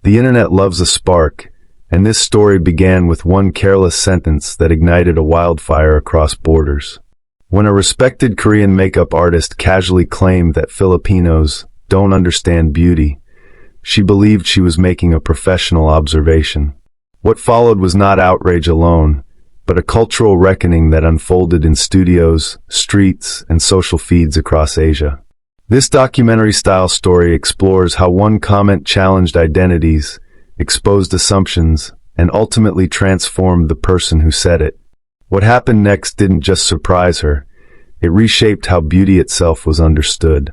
The internet loves a spark, and this story began with one careless sentence that ignited a wildfire across borders. When a respected Korean makeup artist casually claimed that Filipinos don't understand beauty, she believed she was making a professional observation. What followed was not outrage alone, but a cultural reckoning that unfolded in studios, streets, and social feeds across Asia. This documentary-style story explores how one comment challenged identities, exposed assumptions, and ultimately transformed the person who said it. What happened next didn't just surprise her, it reshaped how beauty itself was understood.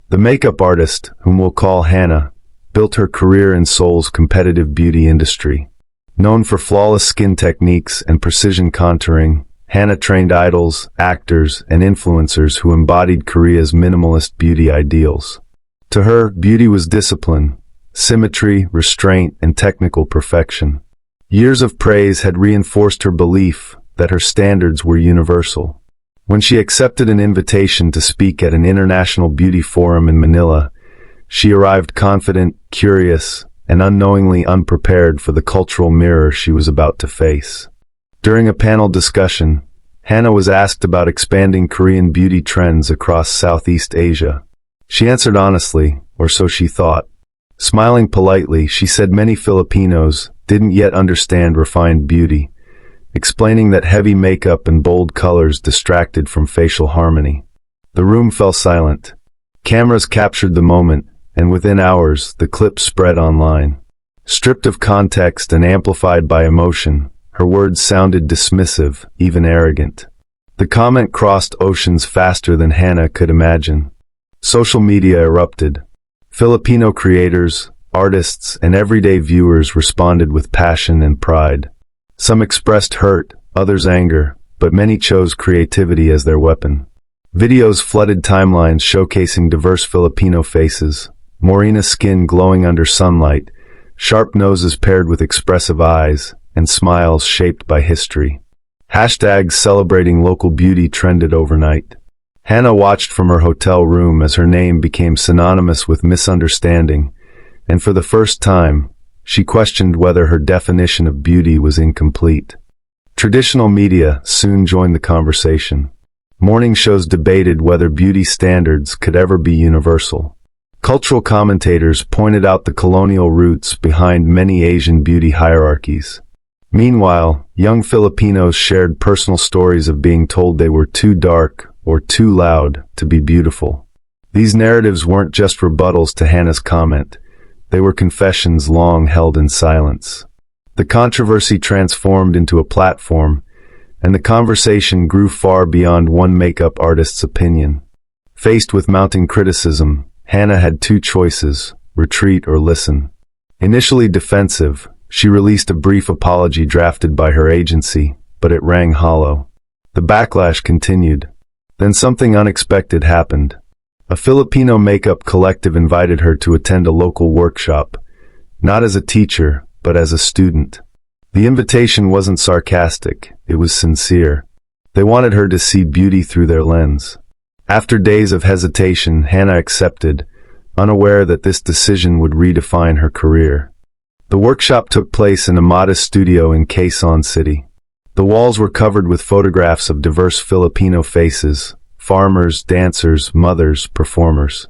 The makeup artist, whom we'll call Hana, built her career in Seoul's competitive beauty industry. Known for flawless skin techniques and precision contouring, Hana trained idols, actors, and influencers who embodied Korea's minimalist beauty ideals. To her, beauty was discipline, symmetry, restraint, and technical perfection. Years of praise had reinforced her belief that her standards were universal. When she accepted an invitation to speak at an international beauty forum in Manila, she arrived confident, curious, and unknowingly unprepared for the cultural mirror she was about to face. During a panel discussion, Hana was asked about expanding Korean beauty trends across Southeast Asia. She answered honestly, or so she thought. Smiling politely, she said many Filipinos didn't yet understand refined beauty, explaining that heavy makeup and bold colors distracted from facial harmony. The room fell silent. Cameras captured the moment, and within hours, the clip spread online. Stripped of context and amplified by emotion, her words sounded dismissive, even arrogant. The comment crossed oceans faster than Hana could imagine. Social media erupted. Filipino creators, artists, and everyday viewers responded with passion and pride. Some expressed hurt, others anger, but many chose creativity as their weapon. Videos flooded timelines showcasing diverse Filipino faces, morena skin glowing under sunlight, sharp noses paired with expressive eyes, and smiles shaped by history. Hashtags celebrating local beauty trended overnight. Hana watched from her hotel room as her name became synonymous with misunderstanding, and for the first time, she questioned whether her definition of beauty was incomplete. Traditional media soon joined the conversation. Morning shows debated whether beauty standards could ever be universal. Cultural commentators pointed out the colonial roots behind many Asian beauty hierarchies. Meanwhile, young Filipinos shared personal stories of being told they were too dark or too loud to be beautiful. These narratives weren't just rebuttals to Hana's comment. They were confessions long held in silence. The controversy transformed into a platform, and the conversation grew far beyond one makeup artist's opinion. Faced with mounting criticism, Hana had two choices: retreat or listen. Initially defensive, she released a brief apology drafted by her agency, but it rang hollow. The backlash continued. Then something unexpected happened. A Filipino makeup collective invited her to attend a local workshop, not as a teacher, but as a student. The invitation wasn't sarcastic, it was sincere. They wanted her to see beauty through their lens. After days of hesitation, Hana accepted, unaware that this decision would redefine her career. The workshop took place in a modest studio in Quezon City. The walls were covered with photographs of diverse Filipino faces: farmers, dancers, mothers, performers.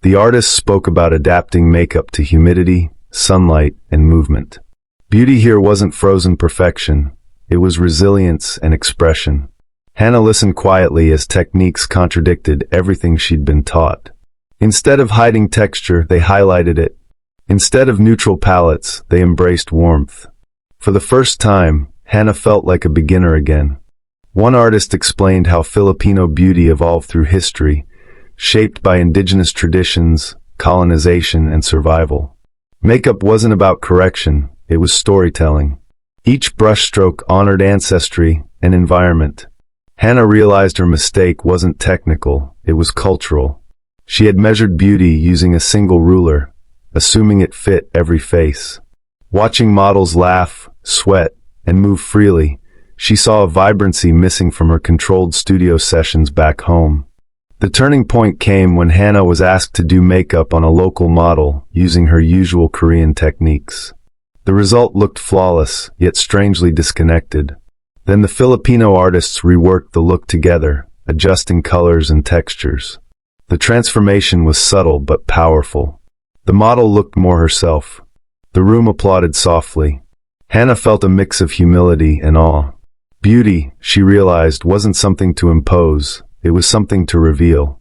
The artists spoke about adapting makeup to humidity, sunlight, and movement. Beauty here wasn't frozen perfection, it was resilience and expression. Hana listened quietly as techniques contradicted everything she'd been taught. Instead of hiding texture, they highlighted it. Instead of neutral palettes, they embraced warmth. For the first time, Hana felt like a beginner again. One artist explained how Filipino beauty evolved through history, shaped by indigenous traditions, colonization, and survival. Makeup wasn't about correction, it was storytelling. Each brushstroke honored ancestry and environment. Hana realized her mistake wasn't technical, it was cultural. She had measured beauty using a single ruler, assuming it fit every face. Watching models laugh, sweat, and move freely, she saw a vibrancy missing from her controlled studio sessions back home. The turning point came when Hana was asked to do makeup on a local model using her usual Korean techniques. The result looked flawless, yet strangely disconnected. Then the Filipino artists reworked the look together, adjusting colors and textures. The transformation was subtle but powerful. The model looked more herself. The room applauded softly. Hana felt a mix of humility and awe. Beauty, she realized, wasn't something to impose, it was something to reveal.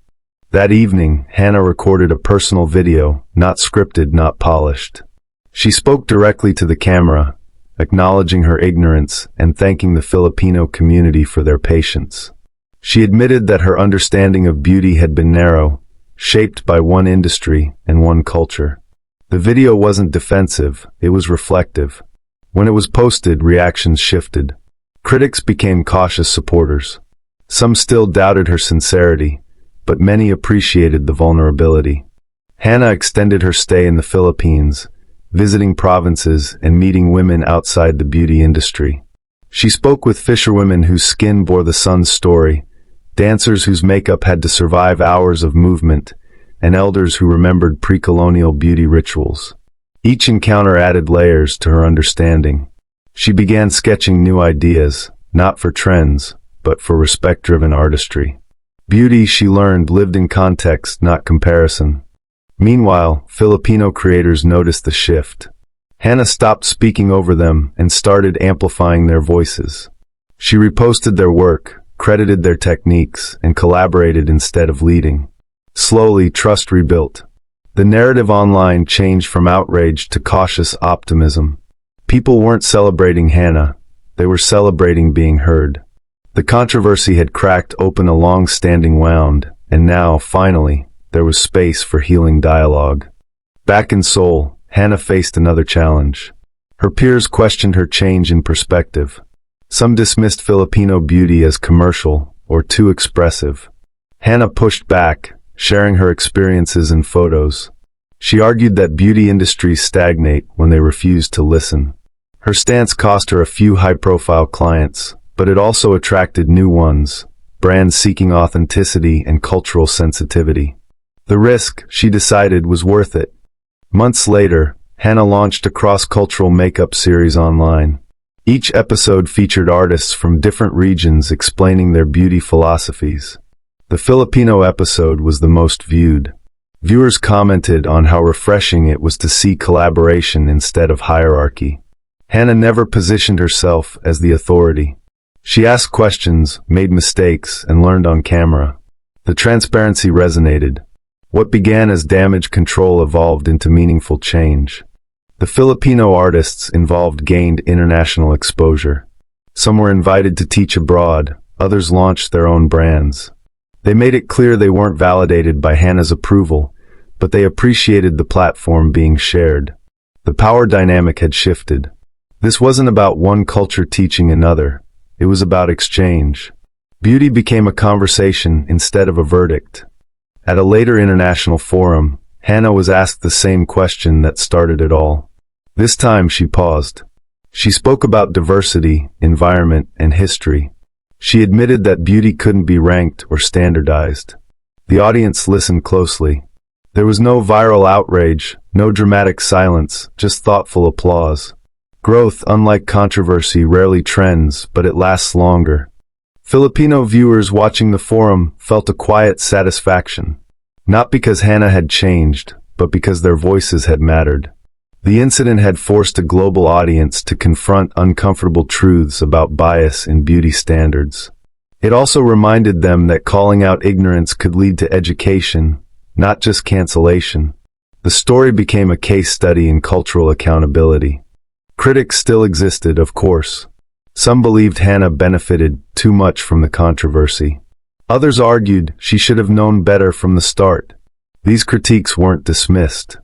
That evening, Hana recorded a personal video, not scripted, not polished. She spoke directly to the camera, acknowledging her ignorance and thanking the Filipino community for their patience. She admitted that her understanding of beauty had been narrow, shaped by one industry and one culture. The video wasn't defensive, it was reflective. When it was posted, reactions shifted. Critics became cautious supporters. Some still doubted her sincerity, but many appreciated the vulnerability. Hana extended her stay in the Philippines, visiting provinces and meeting women outside the beauty industry. She spoke with fisherwomen whose skin bore the sun's story, dancers whose makeup had to survive hours of movement, and elders who remembered pre-colonial beauty rituals. Each encounter added layers to her understanding. She began sketching new ideas, not for trends, but for respect-driven artistry. Beauty, she learned, lived in context, not comparison. Meanwhile, Filipino creators noticed the shift. Hana stopped speaking over them and started amplifying their voices. She reposted their work, credited their techniques, and collaborated instead of leading. Slowly, trust rebuilt. The narrative online changed from outrage to cautious optimism. People weren't celebrating Hana, they were celebrating being heard. The controversy had cracked open a long-standing wound, and now, finally, there was space for healing dialogue. Back in Seoul, Hana faced another challenge. Her peers questioned her change in perspective. Some dismissed Filipino beauty as commercial or too expressive. Hana pushed back, sharing her experiences and photos. She argued that beauty industries stagnate when they refuse to listen. Her stance cost her a few high-profile clients, but it also attracted new ones, brands seeking authenticity and cultural sensitivity. The risk, she decided, was worth it. Months later, Hana launched a cross-cultural makeup series online. Each episode featured artists from different regions explaining their beauty philosophies. The Filipino episode was the most viewed. Viewers commented on how refreshing it was to see collaboration instead of hierarchy. Hana never positioned herself as the authority. She asked questions, made mistakes, and learned on camera. The transparency resonated. What began as damage control evolved into meaningful change. The Filipino artists involved gained international exposure. Some were invited to teach abroad, others launched their own brands. They made it clear they weren't validated by Hana's approval, but they appreciated the platform being shared. The power dynamic had shifted. This wasn't about one culture teaching another. It was about exchange. Beauty became a conversation instead of a verdict. At a later international forum, Hana was asked the same question that started it all. This time she paused. She spoke about diversity, environment, and history. She admitted that beauty couldn't be ranked or standardized. The audience listened closely. There was no viral outrage, no dramatic silence, just thoughtful applause. Growth, unlike controversy, rarely trends, but it lasts longer. Filipino viewers watching the forum felt a quiet satisfaction. Not because Hana had changed, but because their voices had mattered. The incident had forced a global audience to confront uncomfortable truths about bias in beauty standards. It also reminded them that calling out ignorance could lead to education, not just cancellation. The story became a case study in cultural accountability. Critics still existed, of course. Some believed Hana benefited too much from the controversy. Others argued she should have known better from the start. These critiques weren't dismissed.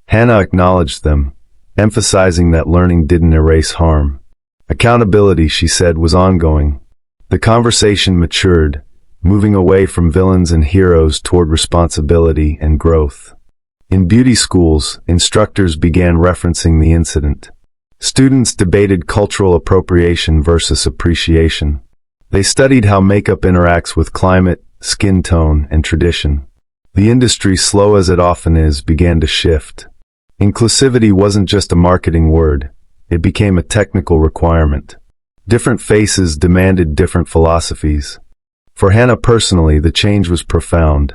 Hana acknowledged them, emphasizing that learning didn't erase harm. Accountability, she said, was ongoing. The conversation matured, moving away from villains and heroes toward responsibility and growth. In beauty schools, instructors began referencing the incident. Students debated cultural appropriation versus appreciation. They studied how makeup interacts with climate, skin tone, and tradition. The industry, slow as it often is, began to shift. Inclusivity wasn't just a marketing word, it became a technical requirement. Different faces demanded different philosophies. For Hana personally, the change was profound.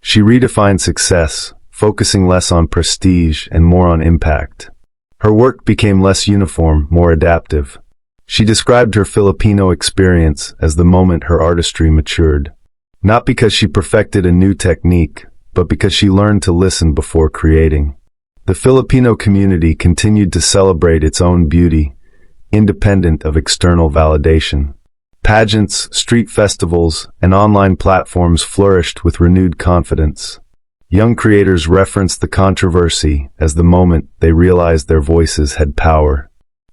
She redefined success, focusing less on prestige and more on impact. Her work became less uniform, more adaptive. She described her Filipino experience as the moment her artistry matured. Not because she perfected a new technique, but because she learned to listen before creating. The Filipino community continued to celebrate its own beauty, independent of external validation. Pageants, street festivals, and online platforms flourished with renewed confidence. Young creators referenced the controversy as the moment they realized their voices had power.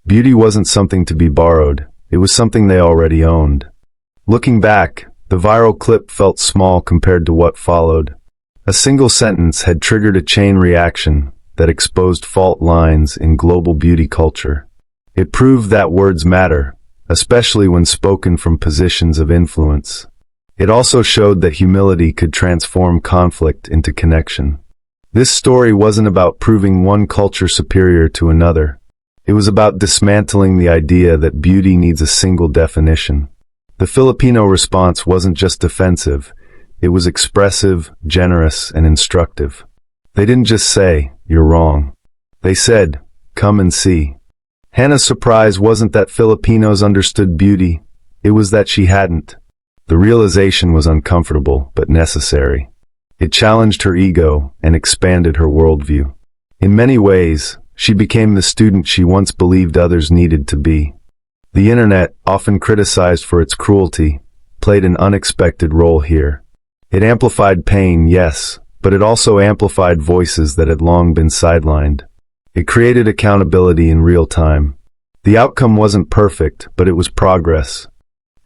Beauty wasn't something to be borrowed, it was something they already owned. Looking back, the viral clip felt small compared to what followed. A single sentence had triggered a chain reaction that exposed fault lines in global beauty culture. It proved that words matter, especially when spoken from positions of influence. It also showed that humility could transform conflict into connection. This story wasn't about proving one culture superior to another. It was about dismantling the idea that beauty needs a single definition. The Filipino response wasn't just defensive, it was expressive, generous, and instructive. They didn't just say, "You're wrong." They said, "Come and see." Hana's surprise wasn't that Filipinos understood beauty, it was that she hadn't. The realization was uncomfortable, but necessary. It challenged her ego and expanded her worldview. In many ways, she became the student she once believed others needed to be. The internet, often criticized for its cruelty, played an unexpected role here. It amplified pain, yes, but it also amplified voices that had long been sidelined. It created accountability in real time. The outcome wasn't perfect, but it was progress.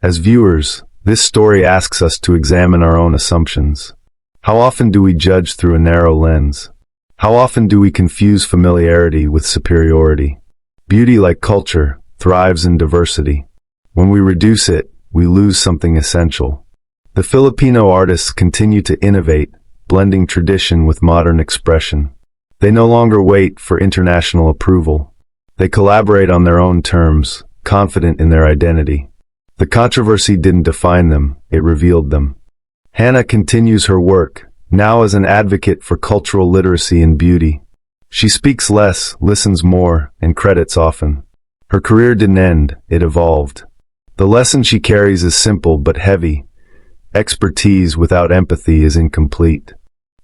As viewers, this story asks us to examine our own assumptions. How often do we judge through a narrow lens? How often do we confuse familiarity with superiority? Beauty, like culture, thrives in diversity. When we reduce it, we lose something essential. The Filipino artists continue to innovate, blending tradition with modern expression. They no longer wait for international approval. They collaborate on their own terms, confident in their identity. The controversy didn't define them, it revealed them. Hana continues her work, now as an advocate for cultural literacy and beauty. She speaks less, listens more, and credits often. Her career didn't end, it evolved. The lesson she carries is simple but heavy. Expertise without empathy is incomplete.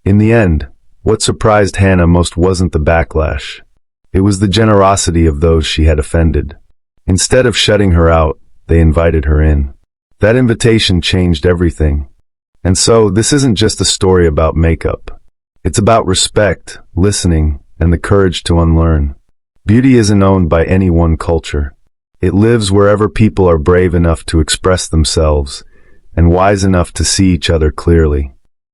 In the end, what surprised Hana most wasn't the backlash. It was the generosity of those she had offended. Instead of shutting her out, they invited her in. That invitation changed everything. And so, this isn't just a story about makeup. It's about respect, listening, and the courage to unlearn. Beauty isn't owned by any one culture. It lives wherever people are brave enough to express themselves and wise enough to see each other clearly.